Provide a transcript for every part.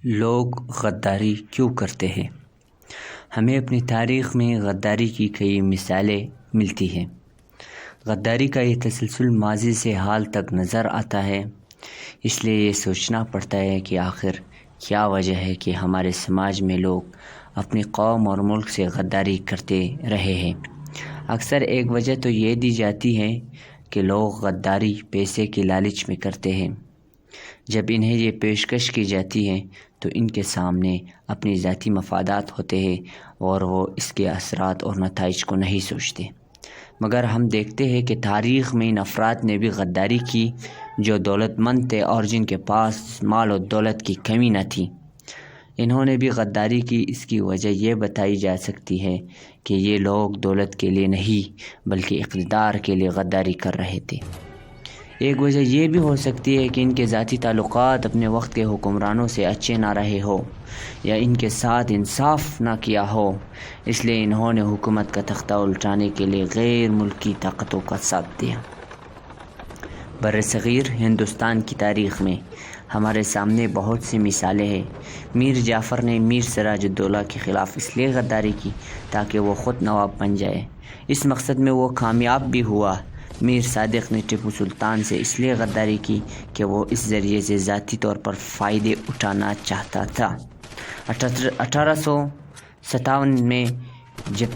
لوگ غداری کیوں کرتے ہیں؟ ہمیں اپنی تاریخ میں غداری کی کئی مثالیں ملتی ہیں۔ غداری کا یہ تسلسل ماضی سے حال تک نظر آتا ہے، اس لیے یہ سوچنا پڑتا ہے کہ آخر کیا وجہ ہے کہ ہمارے سماج میں لوگ اپنی قوم اور ملک سے غداری کرتے رہے ہیں۔ اکثر ایک وجہ تو یہ دی جاتی ہے کہ لوگ غداری پیسے کی لالچ میں کرتے ہیں۔ جب انہیں یہ پیشکش کی جاتی ہے تو ان کے سامنے اپنی ذاتی مفادات ہوتے ہیں اور وہ اس کے اثرات اور نتائج کو نہیں سوچتے۔ مگر ہم دیکھتے ہیں کہ تاریخ میں ان افراد نے بھی غداری کی جو دولت مند تھے اور جن کے پاس مال و دولت کی کمی نہ تھی۔ انہوں نے بھی غداری کی۔ اس کی وجہ یہ بتائی جا سکتی ہے کہ یہ لوگ دولت کے لیے نہیں بلکہ اقتدار کے لیے غداری کر رہے تھے۔ ایک وجہ یہ بھی ہو سکتی ہے کہ ان کے ذاتی تعلقات اپنے وقت کے حکمرانوں سے اچھے نہ رہے ہو یا ان کے ساتھ انصاف نہ کیا ہو، اس لیے انہوں نے حکومت کا تختہ الٹانے کے لیے غیر ملکی طاقتوں کا ساتھ دیا۔ برصغیر ہندوستان کی تاریخ میں ہمارے سامنے بہت سی مثالیں ہیں۔ میر جعفر نے میر سراج الدولہ کے خلاف اس لیے غداری کی تاکہ وہ خود نواب بن جائے۔ اس مقصد میں وہ کامیاب بھی ہوا۔ میر صادق نے ٹیپو سلطان سے اس لیے غداری کی کہ وہ اس ذریعے سے ذاتی طور پر فائدے اٹھانا چاہتا تھا۔ 1857 میں جب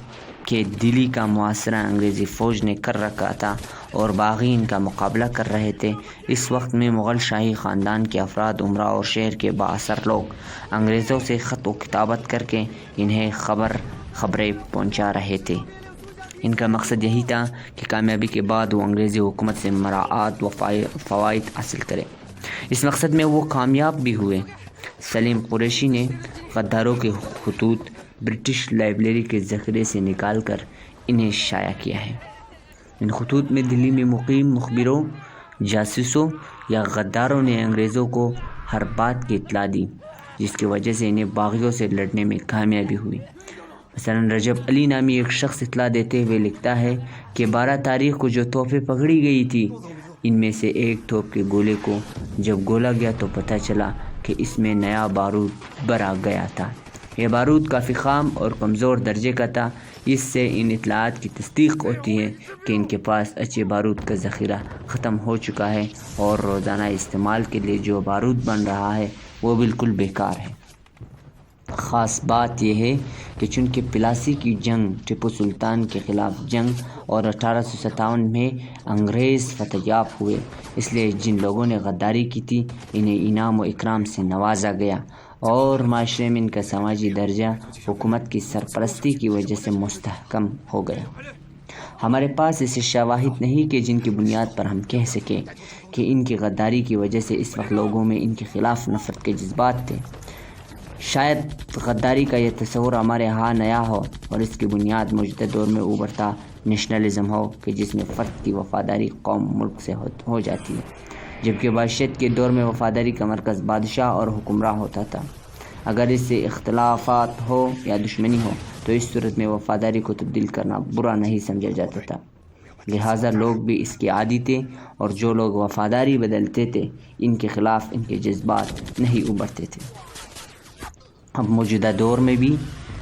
کہ دلی کا محاصرہ انگریزی فوج نے کر رکھا تھا اور باغیین کا مقابلہ کر رہے تھے، اس وقت میں مغل شاہی خاندان کے افراد، امراء اور شہر کے بااثر لوگ انگریزوں سے خط و کتابت کر کے انہیں خبریں پہنچا رہے تھے۔ ان کا مقصد یہی تھا کہ کامیابی کے بعد وہ انگریزی حکومت سے مراعات و فوائد حاصل کرے۔ اس مقصد میں وہ کامیاب بھی ہوئے۔ سلیم قریشی نے غداروں کے خطوط برٹش لائبریری کے ذخیرے سے نکال کر انہیں شائع کیا ہے۔ ان خطوط میں دلی میں مقیم مخبروں، جاسوسوں یا غداروں نے انگریزوں کو ہر بات کی اطلاع دی، جس کی وجہ سے انہیں باغیوں سے لڑنے میں کامیابی ہوئی۔ مثلاً رجب علی نامی ایک شخص اطلاع دیتے ہوئے لکھتا ہے کہ 12 تاریخ کو جو توپیں پکڑی گئی تھی، ان میں سے ایک توپ کے گولے کو جب گولا گیا تو پتہ چلا کہ اس میں نیا بارود بھرا گیا تھا۔ یہ بارود کافی خام اور کمزور درجے کا تھا۔ اس سے ان اطلاعات کی تصدیق ہوتی ہے کہ ان کے پاس اچھے بارود کا ذخیرہ ختم ہو چکا ہے اور روزانہ استعمال کے لیے جو بارود بن رہا ہے وہ بالکل بیکار ہے۔ خاص بات یہ ہے کہ چونکہ پلاسی کی جنگ ٹیپو سلطان کے خلاف جنگ اور 1857 میں انگریز فتح یاب ہوئے، اس لیے جن لوگوں نے غداری کی تھی انہیں انعام و اکرام سے نوازا گیا اور معاشرے میں ان کا سماجی درجہ حکومت کی سرپرستی کی وجہ سے مستحکم ہو گیا۔ ہمارے پاس ایسے شواہد نہیں کہ جن کی بنیاد پر ہم کہہ سکیں کہ ان کی غداری کی وجہ سے اس وقت لوگوں میں ان کے خلاف نفرت کے جذبات تھے۔ شاید غداری کا یہ تصور ہمارے ہاں نیا ہو اور اس کی بنیاد موجودہ دور میں ابھرتا نیشنلزم ہو کہ جس میں فرد کی وفاداری قوم ملک سے ہو جاتی ہے، جبکہ بادشاہت کے دور میں وفاداری کا مرکز بادشاہ اور حکمراں ہوتا تھا۔ اگر اس سے اختلافات ہو یا دشمنی ہو تو اس صورت میں وفاداری کو تبدیل کرنا برا نہیں سمجھا جاتا تھا، لہٰذا لوگ بھی اس کے عادی تھے اور جو لوگ وفاداری بدلتے تھے ان کے خلاف ان کے جذبات نہیں ابھرتے تھے۔ اب موجودہ دور میں بھی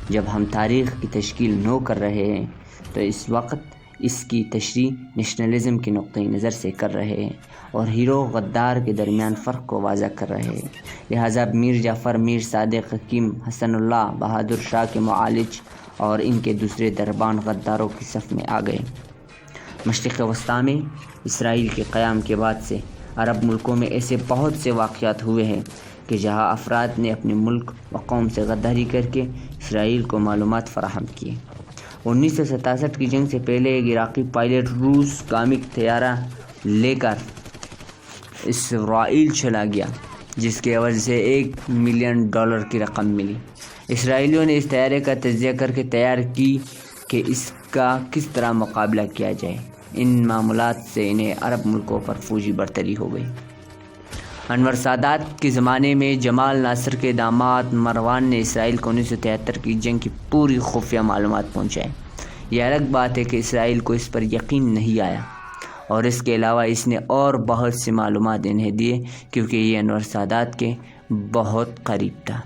جب ہم تاریخ کی تشکیل نو کر رہے ہیں تو اس وقت اس کی تشریح نیشنلزم کے نقطۂ نظر سے کر رہے ہیں اور ہیرو غدار کے درمیان فرق کو واضح کر رہے ہیں۔ لہٰذا میر جعفر، میر صادق، حکیم حسن اللہ، بہادر شاہ کے معالج اور ان کے دوسرے دربان غداروں کی صف میں آ گئے۔ مشرق وسطیٰ میں اسرائیل کے قیام کے بعد سے عرب ملکوں میں ایسے بہت سے واقعات ہوئے ہیں کہ جہاں افراد نے اپنے ملک و قوم سے غداری کر کے اسرائیل کو معلومات فراہم کیے۔ 1967 کی جنگ سے پہلے ایک عراقی پائلٹ روس کامک طیارہ لے کر اسرائیل چلا گیا، جس کے عوض سے $1 ملین کی رقم ملی۔ اسرائیلیوں نے اس طیارے کا تجزیہ کر کے تیار کی کہ اس کا کس طرح مقابلہ کیا جائے۔ ان معمولات سے انہیں عرب ملکوں پر فوجی برتری ہو گئی۔ انور سادات کے زمانے میں جمال ناصر کے داماد مروان نے اسرائیل کو 1973 کی جنگ کی پوری خفیہ معلومات پہنچائیں۔ یہ الگ بات ہے کہ اسرائیل کو اس پر یقین نہیں آیا اور اس کے علاوہ اس نے اور بہت سی معلومات انہیں دیے کیونکہ یہ انور سادات کے بہت قریب تھا۔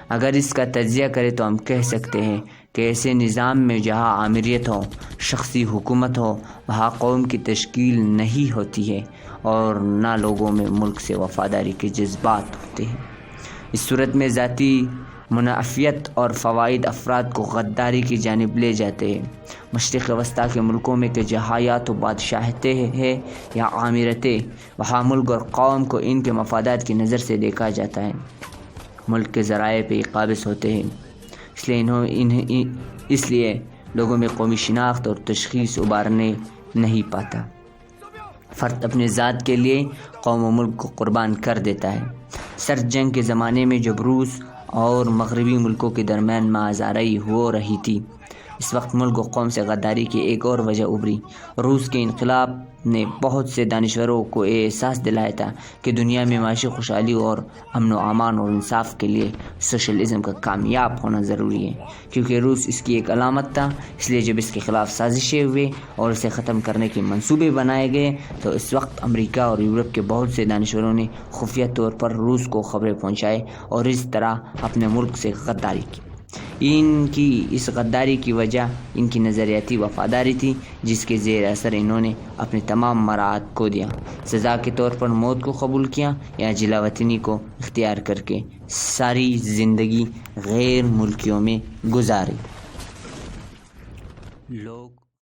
اگر اس کا تجزیہ کرے تو ہم کہہ سکتے ہیں کہ ایسے نظام میں جہاں آمریت ہو، شخصی حکومت ہو، وہاں قوم کی تشکیل نہیں ہوتی ہے اور نہ لوگوں میں ملک سے وفاداری کے جذبات ہوتے ہیں۔ اس صورت میں ذاتی منافعت اور فوائد افراد کو غداری کی جانب لے جاتے ہیں۔ مشرق وسطیٰ کے ملکوں میں کہ جہاں یا تو بادشاہتیں ہیں یا آمریتیں، وہاں ملک اور قوم کو ان کے مفادات کی نظر سے دیکھا جاتا ہے۔ ملک کے ذرائع پہ قابض ہوتے ہیں، اس لیے لوگوں میں قومی شناخت اور تشخیص ابھرنے نہیں پاتا۔ فرد اپنے ذات کے لیے قوم و ملک کو قربان کر دیتا ہے۔ سرد جنگ کے زمانے میں جب روس اور مغربی ملکوں کے درمیان مازاداری ہو رہی تھی، اس وقت ملک و قوم سے غداری کی ایک اور وجہ ابھری۔ روس کے انقلاب نے بہت سے دانشوروں کو یہ احساس دلایا تھا کہ دنیا میں معاشی خوشحالی اور امن و امان اور انصاف کے لیے سوشلزم کا کامیاب ہونا ضروری ہے۔ کیونکہ روس اس کی ایک علامت تھا، اس لیے جب اس کے خلاف سازشیں ہوئے اور اسے ختم کرنے کے منصوبے بنائے گئے تو اس وقت امریکہ اور یورپ کے بہت سے دانشوروں نے خفیہ طور پر روس کو خبریں پہنچائی اور اس طرح اپنے ملک سے غداری کی۔ ان کی اس غداری کی وجہ ان کی نظریاتی وفاداری تھی، جس کے زیر اثر انہوں نے اپنے تمام مراعات کھو دیا، سزا کے طور پر موت کو قبول کیا یا جلا وطنی کو اختیار کر کے ساری زندگی غیر ملکیوں میں گزاری۔ لوگ